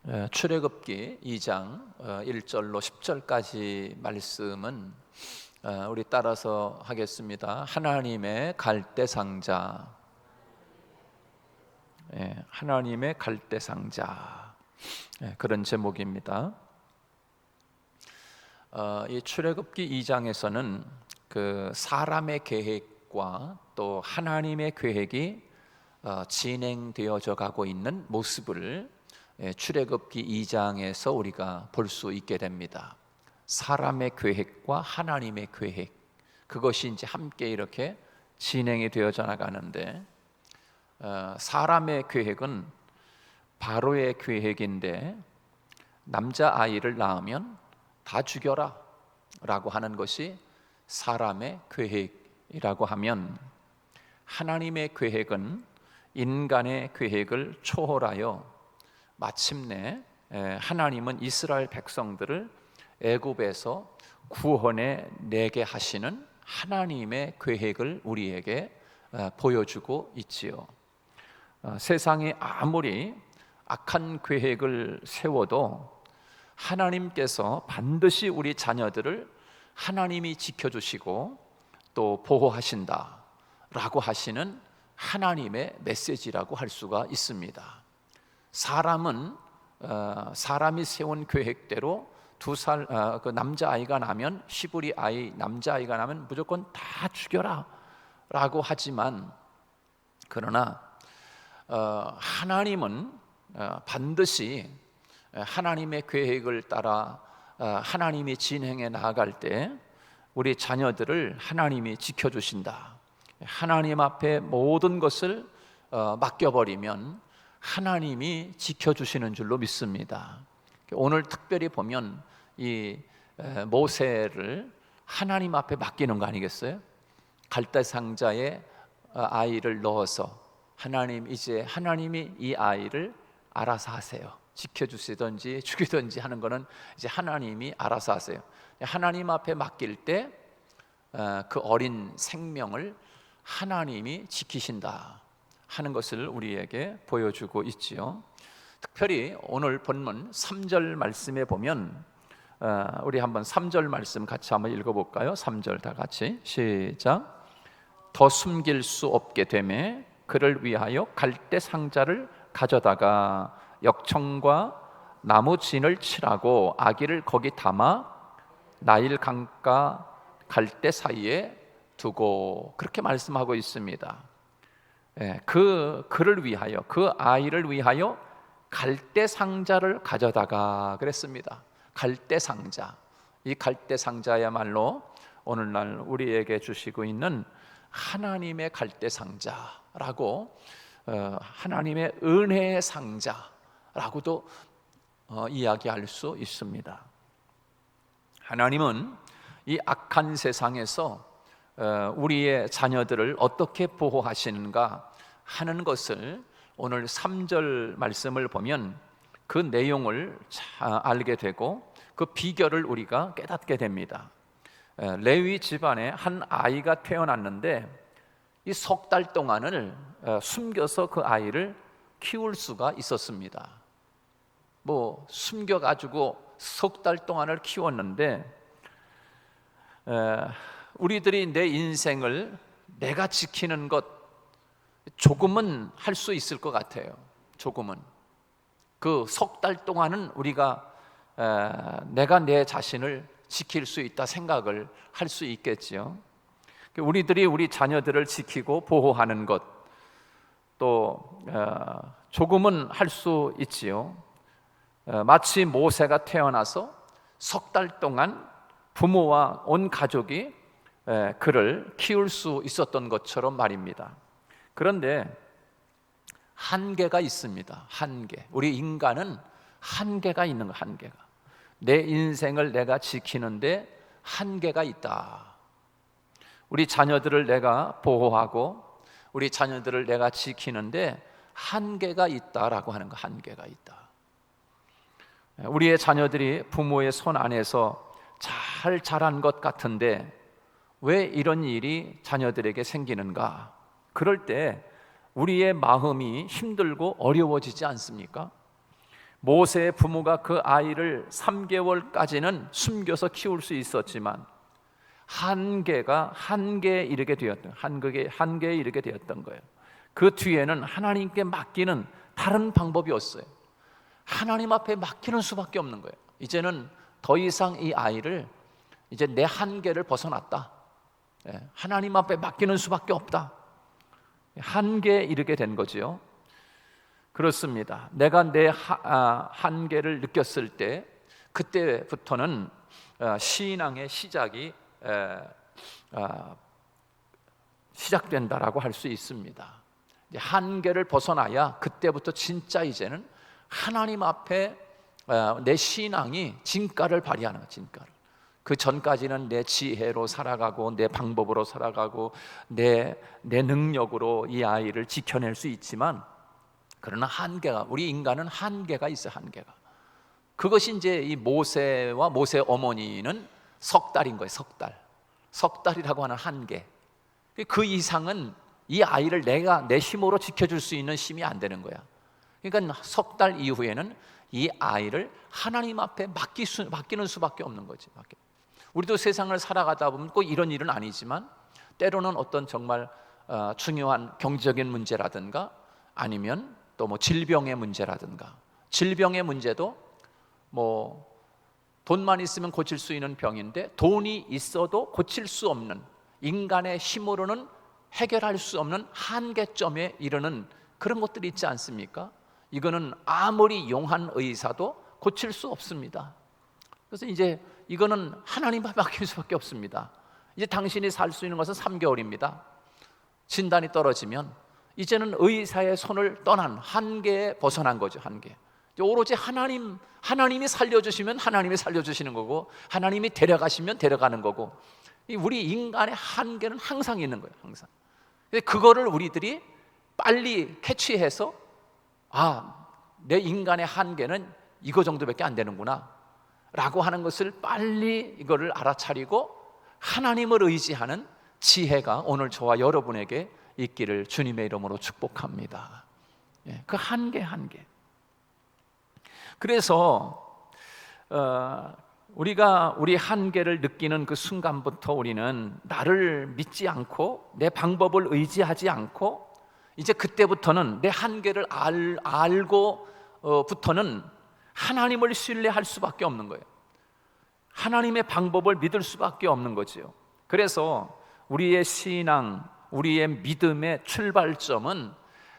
출애굽기 2장 1절로 10절까지 말씀은 우리 따라서 하겠습니다. 하나님의 갈대상자, 하나님의 갈대상자, 그런 제목입니다. 이 출애굽기 2장에서는 그 사람의 계획과 또 하나님의 계획이 진행되어져 가고 있는 모습을 출애굽기 2장에서 우리가 볼 수 있게 됩니다. 사람의 계획과 하나님의 계획, 그것이 이제 함께 이렇게 진행이 되어져 나가는데, 사람의 계획은 바로의 계획인데 남자아이를 낳으면 다 죽여라 라고 하는 것이 사람의 계획이라고 하면, 하나님의 계획은 인간의 계획을 초월하여 마침내 하나님은 이스라엘 백성들을 애굽에서 구원해 내게 하시는 하나님의 계획을 우리에게 보여주고 있지요. 세상이 아무리 악한 계획을 세워도 하나님께서 반드시 우리 자녀들을 하나님이 지켜주시고 또 보호하신다 라고 하시는 하나님의 메시지라고 할 수가 있습니다. 사람은 사람이 세운 계획대로 그 남자아이가 나면, 시부리 아이 남자아이가 나면 무조건 다 죽여라 라고 하지만, 그러나 하나님은 반드시 하나님의 계획을 따라 하나님이 진행해 나아갈 때 우리 자녀들을 하나님이 지켜주신다. 하나님 앞에 모든 것을 맡겨버리면 하나님이 지켜주시는 줄로 믿습니다. 오늘 특별히 보면 이 모세를 하나님 앞에 맡기는 거 아니겠어요? 갈대상자에 아이를 넣어서 이제 하나님이 이 아이를 알아서 하세요. 지켜주시든지 죽이든지 하는 거는 이제 하나님이 알아서 하세요. 하나님 앞에 맡길 때 그 어린 생명을 하나님이 지키신다 하는 것을 우리에게 보여주고 있지요. 특별히 오늘 본문 3절 말씀에 보면, 우리 한번 3절 말씀 같이 한번 읽어볼까요? 3절 다 같이 시작. 더 숨길 수 없게 되매 그를 위하여 갈대 상자를 가져다가 역청과 나무 진을 칠하고 아기를 거기 담아 나일 강가 갈대 사이에 두고, 그렇게 말씀하고 있습니다. 그를 위하여, 그 아이를 위하여 갈대 상자를 가져다가 그랬습니다. 갈대 상자, 이 갈대 상자야말로 오늘날 우리에게 주시고 있는 하나님의 갈대 상자라고, 하나님의 은혜의 상자라고도 이야기할 수 있습니다. 하나님은 이 악한 세상에서 우리의 자녀들을 어떻게 보호하시는가 하는 것을 오늘 3절 말씀을 보면 그 내용을 알게 되고 그 비결을 우리가 깨닫게 됩니다. 레위 집안에 한 아이가 태어났는데 이 석 달 동안을 숨겨서 그 아이를 키울 수가 있었습니다. 숨겨가지고 석 달 동안을 키웠는데, 우리들이 내 인생을 내가 지키는 것 조금은 할 수 있을 것 같아요. 조금은. 그 석 달 동안은 우리가 내가 내 자신을 지킬 수 있다 생각을 할 수 있겠지요. 우리들이 우리 자녀들을 지키고 보호하는 것 또 조금은 할 수 있지요. 마치 모세가 태어나서 석 달 동안 부모와 온 가족이 그를 키울 수 있었던 것처럼 말입니다. 그런데 한계가 있습니다. 한계. 우리 인간은 한계가 있는 거, 한계가. 내 인생을 내가 지키는데 한계가 있다. 우리 자녀들을 내가 보호하고 우리 자녀들을 내가 지키는데 한계가 있다라고 하는 거, 한계가 있다. 우리의 자녀들이 부모의 손 안에서 잘 자란 것 같은데 왜 이런 일이 자녀들에게 생기는가? 그럴 때 우리의 마음이 힘들고 어려워지지 않습니까? 모세의 부모가 그 아이를 3개월까지는 숨겨서 키울 수 있었지만 한계에 이르게 되었던 거예요. 그 뒤에는 하나님께 맡기는 다른 방법이 없어요. 하나님 앞에 맡기는 수밖에 없는 거예요. 이제는 더 이상 이 아이를 이제 내 한계를 벗어났다. 하나님 앞에 맡기는 수밖에 없다. 한계에 이르게 된 거지요. 그렇습니다. 내가 내 한계를 느꼈을 때 그때부터는 신앙의 시작된다라고 할 수 있습니다. 한계를 벗어나야 그때부터 진짜 이제는 하나님 앞에 내 신앙이 진가를 발휘하는 거예요. 진가를. 그 전까지는 내 지혜로 살아가고 내 방법으로 살아가고 내 능력으로 이 아이를 지켜낼 수 있지만, 그러나 우리 인간은 한계가 있어요. 한계가. 그것이 이제 이 모세와 모세 어머니는 석 달인 거예요. 석 달이라고 하는 한계. 그 이상은 이 아이를 내가 내 힘으로 지켜줄 수 있는 힘이 안 되는 거야. 그러니까 석 달 이후에는 이 아이를 하나님 앞에 맡기는 수밖에 없는 거지. 우리도 세상을 살아가다 보면 꼭 이런 일은 아니지만 때로는 어떤 정말 중요한 경제적인 문제라든가 아니면 또 뭐 질병의 문제라든가, 질병의 문제도 뭐 돈만 있으면 고칠 수 있는 병인데 돈이 있어도 고칠 수 없는, 인간의 힘으로는 해결할 수 없는 한계점에 이르는 그런 것들이 있지 않습니까? 이거는 아무리 용한 의사도 고칠 수 없습니다. 그래서 이제 이거는 하나님 앞에 맡길 수밖에 없습니다. 이제 당신이 살 수 있는 것은 3개월입니다. 진단이 떨어지면 이제는 의사의 손을 떠난 한계에 벗어난 거죠. 한계. 오로지 하나님이 살려주시면 하나님이 살려주시는 거고, 하나님이 데려가시면 데려가는 거고, 우리 인간의 한계는 항상 있는 거예요. 항상. 그거를 우리들이 빨리 캐치해서 내 인간의 한계는 이거 정도밖에 안 되는구나 라고 하는 것을 빨리 이거를 알아차리고 하나님을 의지하는 지혜가 오늘 저와 여러분에게 있기를 주님의 이름으로 축복합니다. 그 한계. 그래서 우리가 우리 한계를 느끼는 그 순간부터 우리는 나를 믿지 않고 내 방법을 의지하지 않고, 이제 그때부터는 내 한계를 알고부터는 하나님을 신뢰할 수밖에 없는 거예요. 하나님의 방법을 믿을 수밖에 없는 거지요. 그래서 우리의 신앙, 우리의 믿음의 출발점은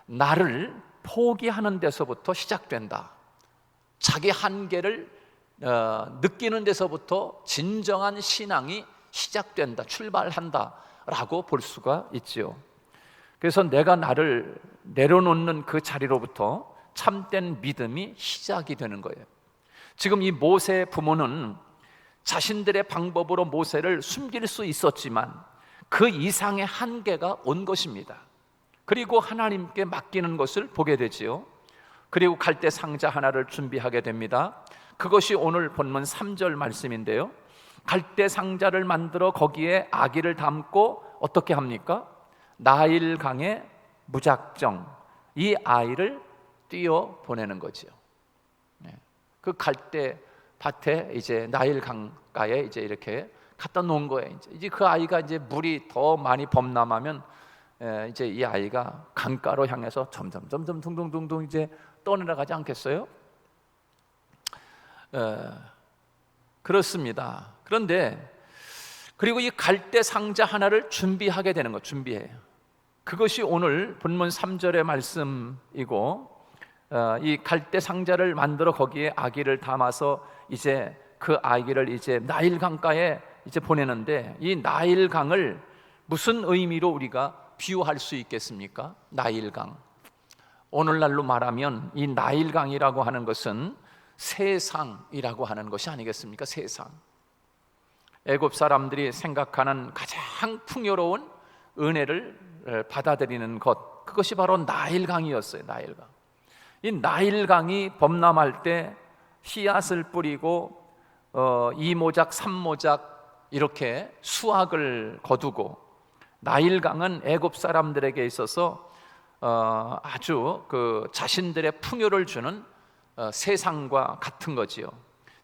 나를 포기하는 데서부터 시작된다. 자기 한계를 느끼는 데서부터 진정한 신앙이 시작된다, 출발한다 라고 볼 수가 있지요. 그래서 내가 나를 내려놓는 그 자리로부터 참된 믿음이 시작이 되는 거예요. 지금 이 모세의 부모는 자신들의 방법으로 모세를 숨길 수 있었지만 그 이상의 한계가 온 것입니다. 그리고 하나님께 맡기는 것을 보게 되지요. 그리고 갈대 상자 하나를 준비하게 됩니다. 그것이 오늘 본문 3절 말씀인데요, 갈대 상자를 만들어 거기에 아기를 담고 어떻게 합니까? 나일강에 무작정 이 아이를 뛰어 보내는 거지요. 그 갈대 밭에 이제 나일 강가에 이제 이렇게 갖다 놓은 거예요. 이제 그 아이가 이제 물이 더 많이 범람하면 이제 이 아이가 강가로 향해서 점점 둥둥둥둥 이제 떠내려가지 않겠어요? 그렇습니다. 그런데 그리고 이 갈대 상자 하나를 준비하게 되는 거, 준비해요. 그것이 오늘 본문 3절의 말씀이고, 이 갈대 상자를 만들어 거기에 아기를 담아서 이제 그 아기를 이제 나일 강가에 이제 보내는데, 이 나일 강을 무슨 의미로 우리가 비유할 수 있겠습니까? 나일 강. 오늘날로 말하면 이 나일 강이라고 하는 것은 세상이라고 하는 것이 아니겠습니까? 세상. 애굽 사람들이 생각하는 가장 풍요로운 은혜를 받아들이는 것, 그것이 바로 나일 강이었어요. 나일 강. 이 나일 강이 범람할 때 씨앗을 뿌리고 2모작 3모작 이렇게 수확을 거두고, 나일 강은 애굽 사람들에게 있어서 아주 그 자신들의 풍요를 주는 세상과 같은 거지요.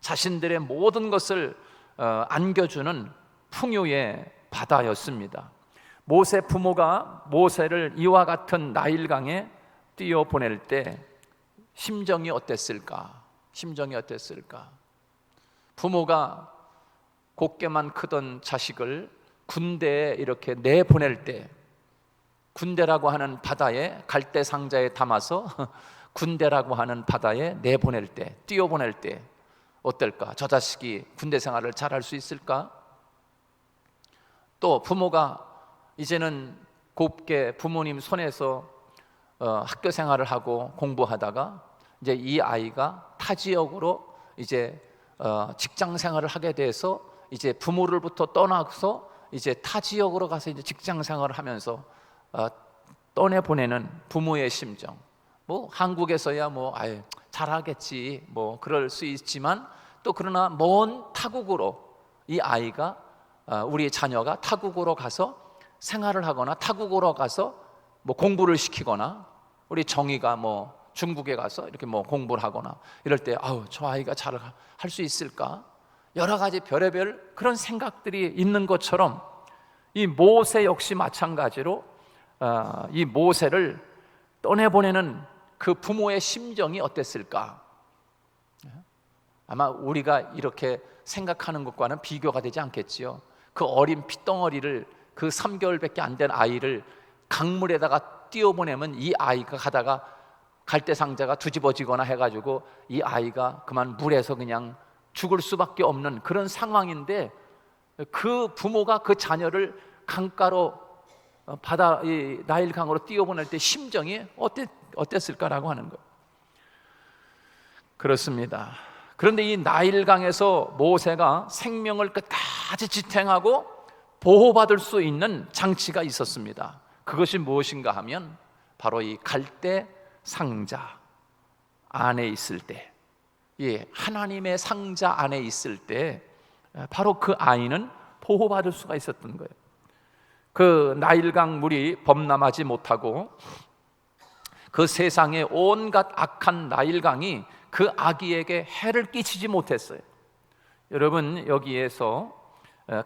자신들의 모든 것을 안겨주는 풍요의 바다였습니다. 모세 부모가 모세를 이와 같은 나일강에 띄어보낼 때 심정이 어땠을까? 부모가 곱게만 크던 자식을 군대에 이렇게 내보낼 때, 군대라고 하는 바다에 갈대 상자에 담아서 군대라고 하는 바다에 내보낼 때, 띄어보낼 때 어떨까? 저 자식이 군대 생활을 잘할 수 있을까? 또 부모가 이제는 곱게 부모님 손에서 학교 생활을 하고 공부하다가 이제 이 아이가 타 지역으로 이제 직장 생활을 하게 돼서 이제 부모를부터 떠나서 이제 타 지역으로 가서 이제 직장 생활을 하면서 떠내 보내는 부모의 심정. 뭐 한국에서야 뭐 잘하겠지 뭐 그럴 수 있지만 또 그러나 먼 타국으로 이 아이가 우리 자녀가 타국으로 가서 생활을 하거나 타국으로 가서 뭐 공부를 시키거나 우리 정의가 뭐 중국에 가서 이렇게 뭐 공부를 하거나 이럴 때 저 아이가 잘 할 수 있을까? 여러 가지 별의별 그런 생각들이 있는 것처럼 이 모세 역시 마찬가지로 이 모세를 떠내보내는 그 부모의 심정이 어땠을까? 아마 우리가 이렇게 생각하는 것과는 비교가 되지 않겠지요. 그 어린 핏덩어리를 그 3개월밖에 안 된 아이를 강물에다가 띄워보내면 이 아이가 가다가 갈대상자가 뒤집어지거나 해가지고 이 아이가 그만 물에서 그냥 죽을 수밖에 없는 그런 상황인데 그 부모가 그 자녀를 강가로 바다 이 나일강으로 띄워보낼 때 심정이 어땠을까라고 하는 거예요. 그렇습니다. 그런데 이 나일강에서 모세가 생명을 끝까지 지탱하고 보호받을 수 있는 장치가 있었습니다. 그것이 무엇인가 하면 바로 이 갈대 상자 안에 있을 때, 하나님의 상자 안에 있을 때 바로 그 아이는 보호받을 수가 있었던 거예요. 그 나일강 물이 범람하지 못하고 그 세상의 온갖 악한 나일강이 그 아기에게 해를 끼치지 못했어요. 여러분 여기에서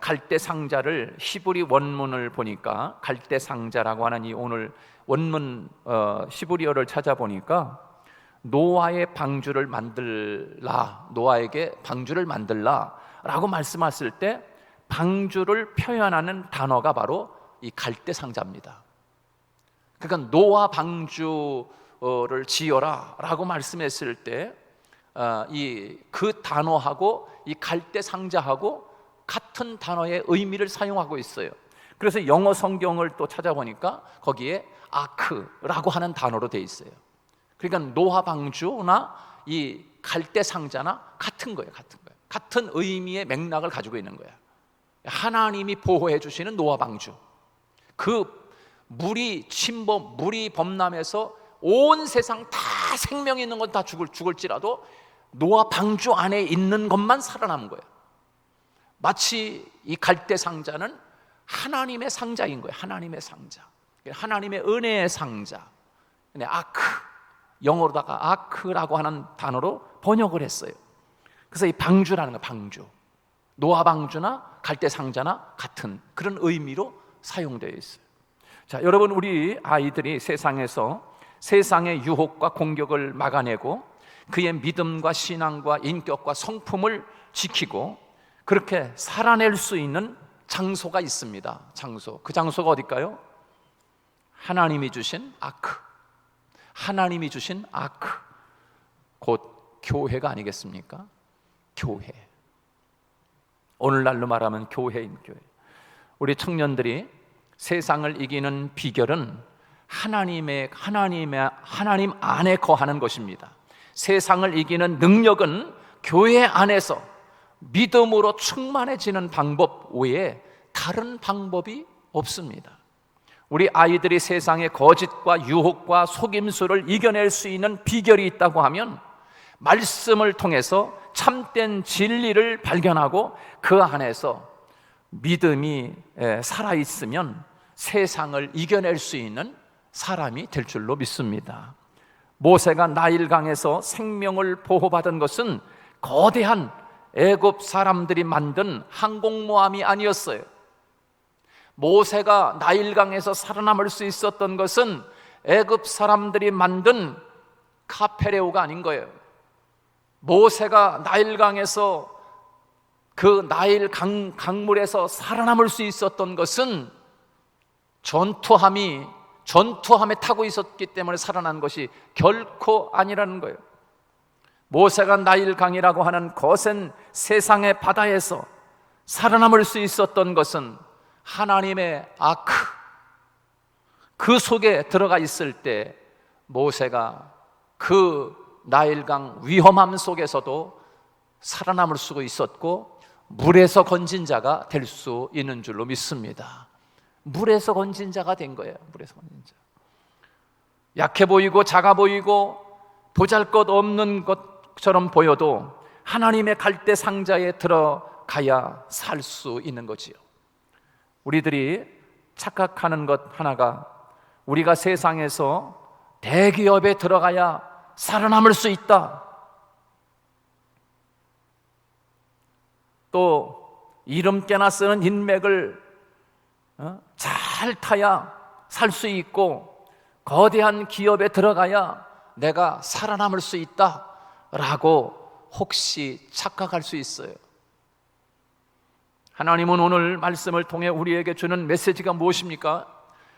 갈대 상자를 히브리 원문을 보니까 갈대 상자라고 하는 이 오늘 원문 히브리어를 찾아보니까 노아의 방주를 만들라, 노아에게 방주를 만들라라고 말씀하실 때 방주를 표현하는 단어가 바로 이 갈대 상자입니다. 그러니까 노아 방주를 지어라라고 말씀했을 때 그 단어하고 이 갈대 상자하고 같은 단어의 의미를 사용하고 있어요. 그래서 영어 성경을 또 찾아보니까 거기에 아크라고 하는 단어로 되어 있어요. 그러니까 노아 방주나 이 갈대 상자나 같은 거예요. 같은 의미의 맥락을 가지고 있는 거야. 하나님이 보호해 주시는 노아 방주. 그 물이 범람해서 온 세상 다 생명이 있는 건 다 죽을지라도 노아 방주 안에 있는 것만 살아남은 거예요. 마치 이 갈대 상자는 하나님의 상자인 거예요. 하나님의 상자, 하나님의 은혜의 상자. 아크, 영어로다가 아크라고 하는 단어로 번역을 했어요. 그래서 이 방주라는 거예요. 방주, 노아 방주나 갈대 상자나 같은 그런 의미로 사용되어 있어요. 자, 여러분 우리 아이들이 세상에서 세상의 유혹과 공격을 막아내고 그의 믿음과 신앙과 인격과 성품을 지키고 그렇게 살아낼 수 있는 장소가 있습니다. 그 장소가 어딜까요? 하나님이 주신 아크, 하나님이 주신 아크, 곧 교회가 아니겠습니까? 교회. 오늘날로 말하면 교회인 교회. 우리 청년들이 세상을 이기는 비결은 하나님 안에 거하는 것입니다. 세상을 이기는 능력은 교회 안에서 믿음으로 충만해지는 방법 외에 다른 방법이 없습니다. 우리 아이들이 세상의 거짓과 유혹과 속임수를 이겨낼 수 있는 비결이 있다고 하면 말씀을 통해서 참된 진리를 발견하고 그 안에서 믿음이 살아있으면 세상을 이겨낼 수 있는 사람이 될 줄로 믿습니다. 모세가 나일강에서 생명을 보호받은 것은 거대한 애굽 사람들이 만든 항공모함이 아니었어요. 모세가 나일강에서 살아남을 수 있었던 것은 애굽 사람들이 만든 카페레오가 아닌 거예요. 모세가 나일강에서 그 나일 강물에서 살아남을 수 있었던 것은 전투함에 타고 있었기 때문에 살아난 것이 결코 아니라는 거예요. 모세가 나일강이라고 하는 거센 세상의 바다에서 살아남을 수 있었던 것은 하나님의 아크, 그 속에 들어가 있을 때 모세가 그 나일강 위험함 속에서도 살아남을 수 있었고 물에서 건진 자가 될 수 있는 줄로 믿습니다. 물에서 건진 자가 된 거예요. 물에서 건진 자. 약해 보이고 작아 보이고 보잘것없는 것처럼 보여도 하나님의 갈대 상자에 들어가야 살 수 있는 거지요. 우리들이 착각하는 것 하나가 우리가 세상에서 대기업에 들어가야 살아남을 수 있다, 또 이름께나 쓰는 인맥을 잘 타야 살 수 있고 거대한 기업에 들어가야 내가 살아남을 수 있다라고 혹시 착각할 수 있어요. 하나님은 오늘 말씀을 통해 우리에게 주는 메시지가 무엇입니까?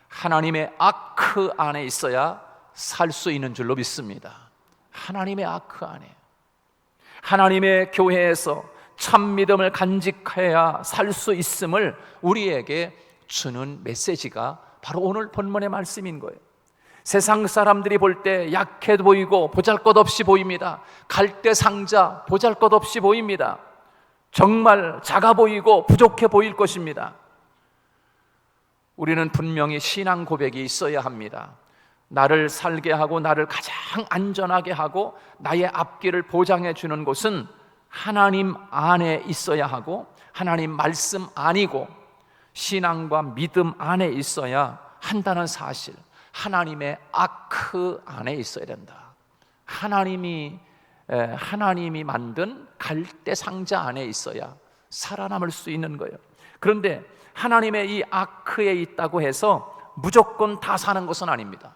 하나님의 아크 안에 있어야 살 수 있는 줄로 믿습니다. 하나님의 아크 안에, 하나님의 교회에서 참 믿음을 간직해야 살 수 있음을 우리에게 주는 메시지가 바로 오늘 본문의 말씀인 거예요. 세상 사람들이 볼 때 약해 보이고 보잘것없이 보입니다. 갈대 상자 보잘것없이 보입니다. 정말 작아 보이고 부족해 보일 것입니다. 우리는 분명히 신앙 고백이 있어야 합니다. 나를 살게 하고 나를 가장 안전하게 하고 나의 앞길을 보장해 주는 곳은 하나님 안에 있어야 하고 하나님 말씀 안이고 신앙과 믿음 안에 있어야 한다는 사실, 하나님의 아크 안에 있어야 된다. 하나님이 만든 갈대 상자 안에 있어야 살아남을 수 있는 거예요. 그런데 하나님의 이 아크에 있다고 해서 무조건 다 사는 것은 아닙니다.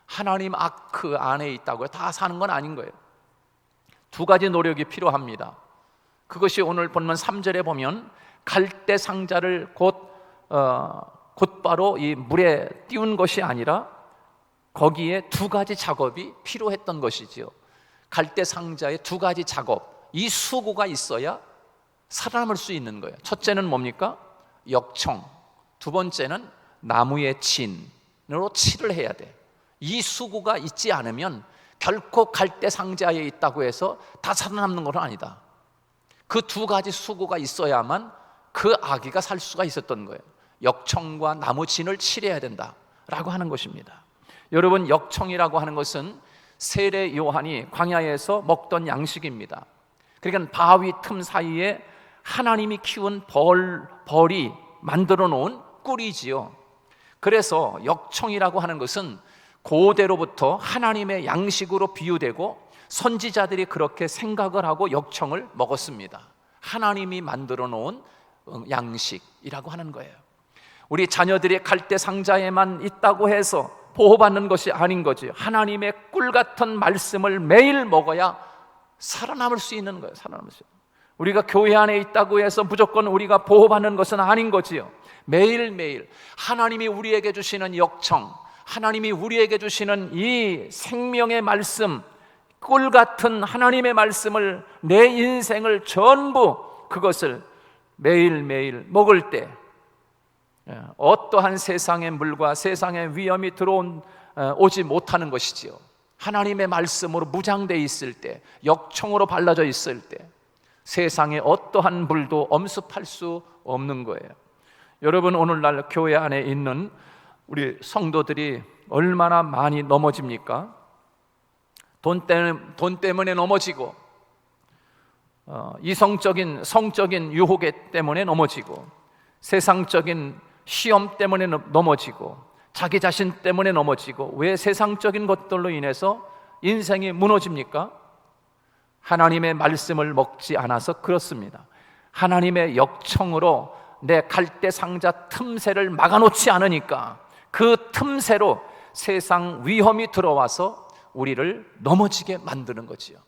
하나님 아크 안에 있다고 다 사는 건 아닌 거예요. 두 가지 노력이 필요합니다. 그것이 오늘 본문 3절에 보면 갈대 상자를 곧바로 이 물에 띄운 것이 아니라 거기에 두 가지 작업이 필요했던 것이지요. 갈대 상자에 두 가지 작업, 이 수고가 있어야 살아남을 수 있는 거예요. 첫째는 뭡니까? 역청. 두 번째는 나무의 진으로 칠을 해야 돼. 이 수고가 있지 않으면 결코 갈대 상자에 있다고 해서 다 살아남는 건 아니다. 그 두 가지 수고가 있어야만 그 아기가 살 수가 있었던 거예요. 역청과 나무 진을 칠해야 된다라고 하는 것입니다. 여러분, 역청이라고 하는 것은 세례 요한이 광야에서 먹던 양식입니다. 그러니까 바위 틈 사이에 하나님이 키운 벌이 만들어 놓은 꿀이지요. 그래서 역청이라고 하는 것은 고대로부터 하나님의 양식으로 비유되고 선지자들이 그렇게 생각을 하고 역청을 먹었습니다. 하나님이 만들어 놓은 양식이라고 하는 거예요. 우리 자녀들이 갈대 상자에만 있다고 해서 보호받는 것이 아닌 거지. 하나님의 꿀 같은 말씀을 매일 먹어야 살아남을 수 있는 거예요. 살아남을 수 있는. 우리가 교회 안에 있다고 해서 무조건 우리가 보호받는 것은 아닌 거지요. 매일매일 하나님이 우리에게 주시는 역청, 하나님이 우리에게 주시는 이 생명의 말씀, 꿀 같은 하나님의 말씀을, 내 인생을 전부 그것을 매일매일 먹을 때 어떠한 세상의 물과 세상의 위험이 오지 못하는 것이지요. 하나님의 말씀으로 무장되어 있을 때, 역청으로 발라져 있을 때 세상에 어떠한 물도 엄습할 수 없는 거예요. 여러분, 오늘날 교회 안에 있는 우리 성도들이 얼마나 많이 넘어집니까? 돈 때문에 넘어지고, 이성적인 성적인 유혹 때문에 넘어지고, 세상적인 시험 때문에 넘어지고, 자기 자신 때문에 넘어지고 왜 세상적인 것들로 인해서 인생이 무너집니까? 하나님의 말씀을 먹지 않아서 그렇습니다. 하나님의 역청으로 내 갈대 상자 틈새를 막아놓지 않으니까 그 틈새로 세상 위험이 들어와서 우리를 넘어지게 만드는 거지요.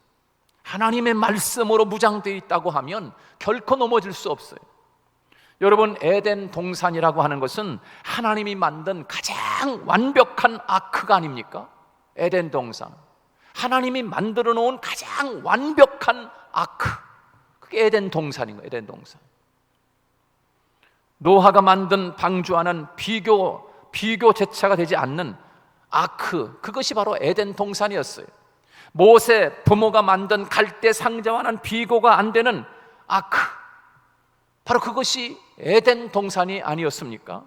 하나님의 말씀으로 무장되어 있다고 하면 결코 넘어질 수 없어요. 여러분, 에덴 동산이라고 하는 것은 하나님이 만든 가장 완벽한 아크가 아닙니까? 에덴 동산, 하나님이 만들어 놓은 가장 완벽한 아크, 그게 에덴 동산인 거예요. 에덴 동산. 노아가 만든 방주와는 비교제차가 되지 않는 아크, 그것이 바로 에덴 동산이었어요. 모세 부모가 만든 갈대 상자와는 비교가 안 되는 아크, 바로 그것이 에덴 동산이 아니었습니까?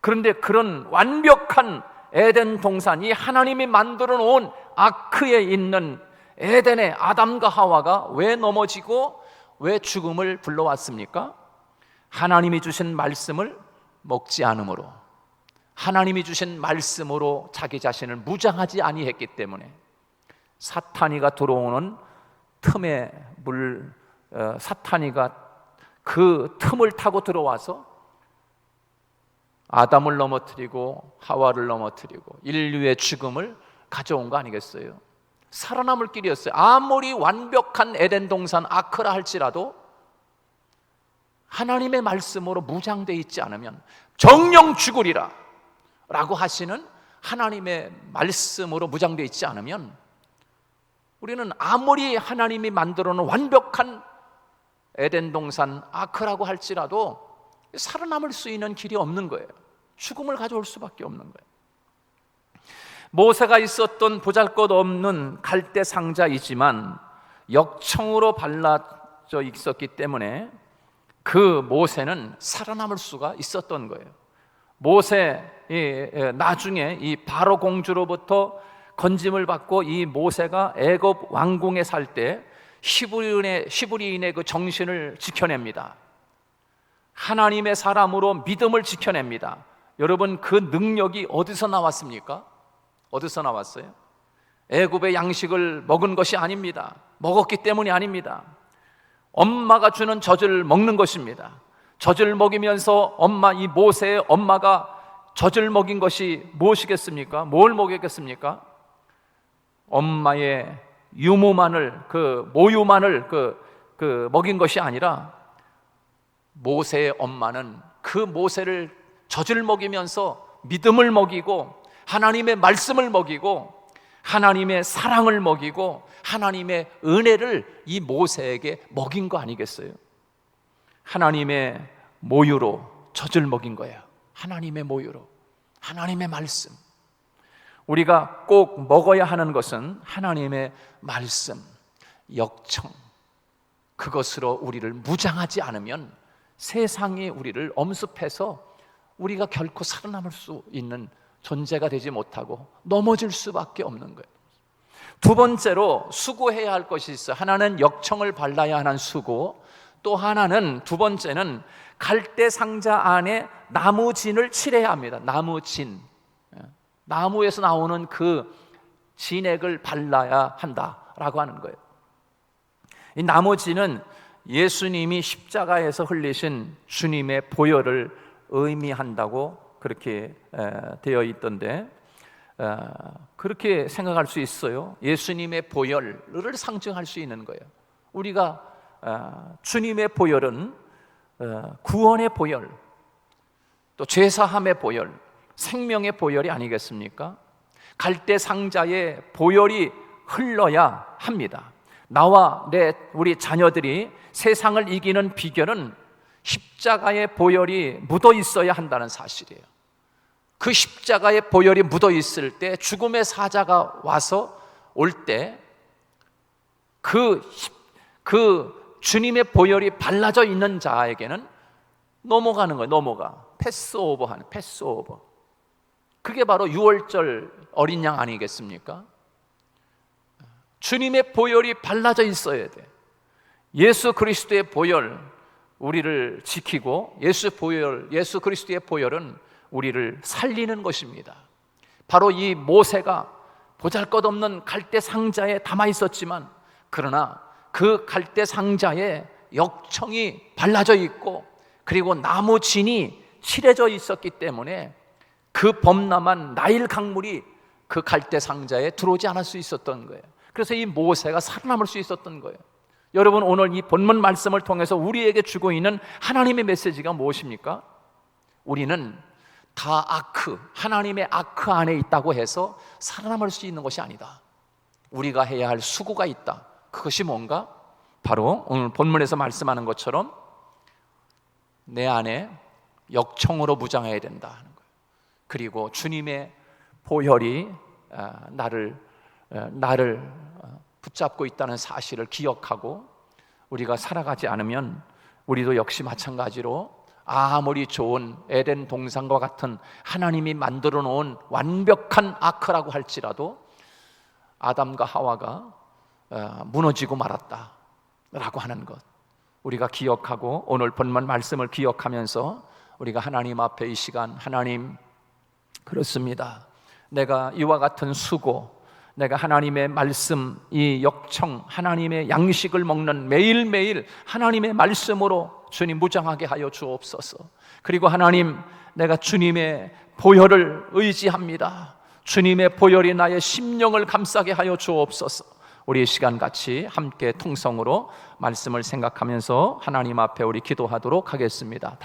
그런데 그런 완벽한 에덴 동산이 하나님이 만들어 놓은 아크에 있는 에덴의 아담과 하와가 왜 넘어지고 왜 죽음을 불러왔습니까? 하나님이 주신 말씀을 먹지 않으므로, 하나님이 주신 말씀으로 자기 자신을 무장하지 아니했기 때문에 사탄이가 들어오는 틈에 사탄이가 그 틈을 타고 들어와서 아담을 넘어뜨리고 하와를 넘어뜨리고 인류의 죽음을 가져온 거 아니겠어요? 살아남을 길이었어요. 아무리 완벽한 에덴 동산 아크라 할지라도 하나님의 말씀으로 무장되어 있지 않으면 정령 죽으리라 라고 하시는 하나님의 말씀으로 무장되어 있지 않으면 우리는 아무리 하나님이 만들어 놓은 완벽한 에덴 동산 아크라고 할지라도 살아남을 수 있는 길이 없는 거예요. 죽음을 가져올 수밖에 없는 거예요. 모세가 있었던 보잘것없는 갈대 상자이지만 역청으로 발라져 있었기 때문에 그 모세는 살아남을 수가 있었던 거예요. 나중에 이 바로 공주로부터 건짐을 받고 이 모세가 애굽 왕궁에 살 때 히브리인의 그 정신을 지켜냅니다. 하나님의 사람으로 믿음을 지켜냅니다. 여러분, 그 능력이 어디서 나왔습니까? 어디서 나왔어요? 애굽의 양식을 먹은 것이 아닙니다. 먹었기 때문이 아닙니다. 엄마가 주는 젖을 먹는 것입니다. 젖을 먹이면서 이 모세의 엄마가 젖을 먹인 것이 무엇이겠습니까? 뭘 먹였겠습니까? 엄마의 유무만을, 모유만을 먹인 것이 아니라 모세의 엄마는 그 모세를 젖을 먹이면서 믿음을 먹이고 하나님의 말씀을 먹이고 하나님의 사랑을 먹이고 하나님의 은혜를 이 모세에게 먹인 거 아니겠어요? 하나님의 모유로 젖을 먹인 거예요. 하나님의 모유로, 하나님의 말씀. 우리가 꼭 먹어야 하는 것은 하나님의 말씀, 역청, 그것으로 우리를 무장하지 않으면 세상이 우리를 엄습해서 우리가 결코 살아남을 수 있는 존재가 되지 못하고 넘어질 수밖에 없는 거예요. 두 번째로 수고해야 할 것이 있어요. 하나는 역청을 발라야 하는 수고, 또 하나는, 두 번째는 갈대 상자 안에 나무진을 칠해야 합니다. 나무진, 나무에서 나오는 그 진액을 발라야 한다라고 하는 거예요. 이 나무진은 예수님이 십자가에서 흘리신 주님의 보혈을 의미한다고 그렇게 되어 있던데, 그렇게 생각할 수 있어요. 예수님의 보혈을 상징할 수 있는 거예요. 우리가 주님의 보혈은 구원의 보혈, 또 죄사함의 보혈, 생명의 보혈이 아니겠습니까? 갈대 상자에 보혈이 흘러야 합니다. 나와 우리 자녀들이 세상을 이기는 비결은 십자가의 보혈이 묻어 있어야 한다는 사실이에요. 그 십자가의 보혈이 묻어 있을 때, 죽음의 사자가 와서 올 때 그 주님의 보혈이 발라져 있는 자에게는 넘어가는 거예요. 패스오버하는, 패스오버. 그게 바로 6월절 어린 양 아니겠습니까? 주님의 보혈이 발라져 있어야 돼. 예수 그리스도의 보혈, 우리를 지키고 예수 그리스도의 보혈은 우리를 살리는 것입니다. 바로 이 모세가 보잘것없는 갈대 상자에 담아 있었지만, 그러나 그 갈대 상자에 역청이 발라져 있고 그리고 나무 진이 칠해져 있었기 때문에 그 범람한 나일 강물이 그 갈대 상자에 들어오지 않을 수 있었던 거예요. 그래서 이 모세가 살아남을 수 있었던 거예요. 여러분, 오늘 이 본문 말씀을 통해서 우리에게 주고 있는 하나님의 메시지가 무엇입니까? 우리는 다 하나님의 아크 안에 있다고 해서 살아남을 수 있는 것이 아니다. 우리가 해야 할 수고가 있다. 그것이 뭔가? 바로 오늘 본문에서 말씀하는 것처럼 내 안에 역청으로 무장해야 된다 하는 거예요. 그리고 주님의 보혈이 나를 붙잡고 있다는 사실을 기억하고 우리가 살아가지 않으면 우리도 역시 마찬가지로 아무리 좋은 에덴 동산과 같은 하나님이 만들어 놓은 완벽한 아크라고 할지라도 아담과 하와가 무너지고 말았다라고 하는 것, 우리가 기억하고 오늘 본문 말씀을 기억하면서 우리가 하나님 앞에 이 시간, 하나님, 그렇습니다. 내가 이와 같은 수고, 내가 하나님의 말씀, 이 역청, 하나님의 양식을 먹는 매일매일 하나님의 말씀으로 주님 무장하게 하여 주옵소서. 그리고 하나님, 내가 주님의 보혈을 의지합니다. 주님의 보혈이 나의 심령을 감싸게 하여 주옵소서. 우리 이 시간 같이 함께 통성으로 말씀을 생각하면서 하나님 앞에 우리 기도하도록 하겠습니다.